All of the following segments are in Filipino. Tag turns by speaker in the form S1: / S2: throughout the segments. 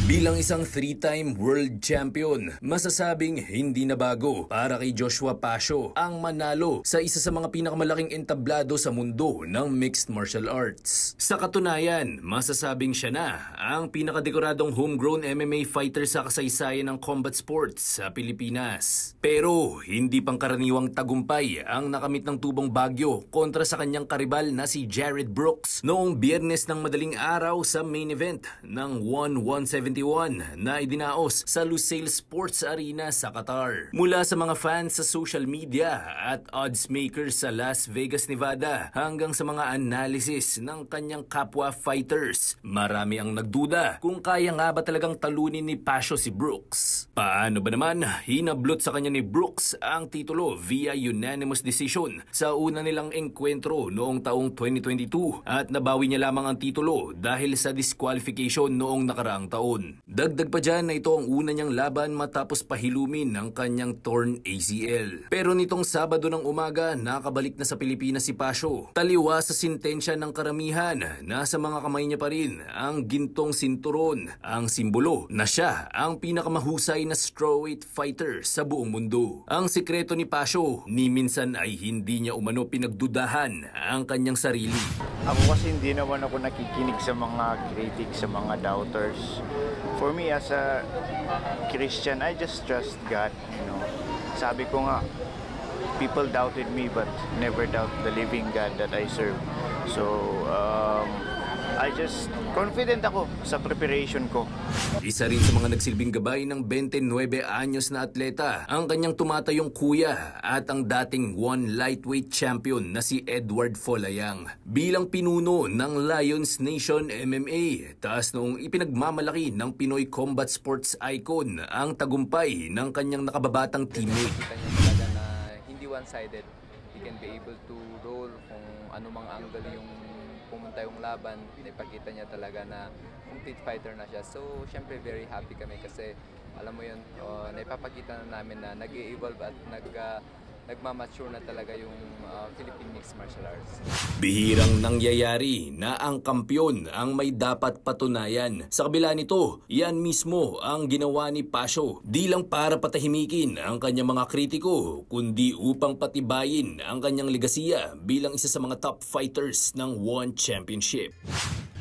S1: Bilang isang three-time world champion, masasabing hindi na bago para kay Joshua Pasio ang manalo sa isa sa mga pinakamalaking entablado sa mundo ng mixed martial arts. Sa katunayan, masasabing siya na ang pinakadekoradong homegrown MMA fighter sa kasaysayan ng combat sports sa Pilipinas. Pero hindi pangkaraniwang tagumpay ang nakamit ng Tubong Baguio kontra sa kanyang karibal na si Jared Brooks noong Biyernes ng madaling araw sa main event ng 171 na idinaos sa Lusail Sports Arena sa Qatar. Mula sa mga fans sa social media at odds makers sa Las Vegas, Nevada hanggang sa mga analysis ng kanyang kapwa fighters, marami ang nagduda kung kaya nga ba talagang talunin ni Pasio si Brooks. Paano ba naman hinablot sa kanya ni Brooks ang titulo via unanimous decision sa una nilang engkwentro noong taong 2022 at nabawi niya lamang ang titulo dahil sa disqualification noong nakaraang taon. Dagdag pa dyan na ito ang una niyang laban matapos pahilumin ng kanyang torn ACL. Pero nitong Sabado ng umaga, nakabalik na sa Pilipinas si Pasio. Taliwa sa sintensya ng karamihan, nasa mga kamay niya pa rin ang gintong sinturon, ang simbolo na siya ang pinakamahusay na strawweight fighter sa buong mundo. Ang sikreto ni Pasio, ni minsan ay hindi niya umano pinagdudahan ang kanyang sarili.
S2: Ako kasi hindi naman ako nakikinig sa mga critics, sa mga doubters. For me as a Christian, I just trust God, you know. Sabi ko nga, people doubted me but never doubt the living God that I serve. So, I just confident ako sa preparation ko.
S1: Isa rin sa mga nagsilbing gabay ng 29 anyos na atleta ang kanyang tumatayong kuya at ang dating one lightweight champion na si Edward Folayang. Bilang pinuno ng Lions Nation MMA, taas noong ipinagmamalaki ng Pinoy combat sports icon ang tagumpay ng kanyang nakababatang teammate.
S3: Kita niya talaga na hindi one-sided. He can be able to roll kung anumang angle yung pumunta yung laban, ipakita niya talaga na complete fighter na siya. So, syempre very happy kami kasi alam mo yun, naipapakita na namin na nag-i-evolve at nagmamature na talaga yung Philippine Mixed Martial Arts.
S1: Bihirang nangyayari na ang kampyon ang may dapat patunayan. Sa kabila nito, yan mismo ang ginawa ni Pasio. Di lang para patahimikin ang kanyang mga kritiko, kundi upang patibayin ang kanyang legasiya bilang isa sa mga top fighters ng One Championship.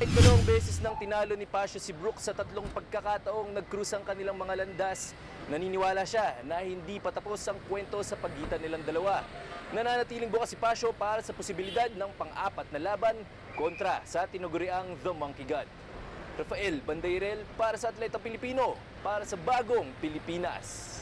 S4: Kahit dalawang beses nang tinalo ni Pasio si Brooks sa tatlong pagkakataong nag-cruise ang kanilang mga landas, naniniwala siya na hindi patapos ang kwento sa pagitan nilang dalawa. Nananatiling bukas si Pasio para sa posibilidad ng pang-apat na laban kontra sa tinuguriang The Monkey God. Rafael Bandairel para sa Atletang Pilipino, para sa Bagong Pilipinas.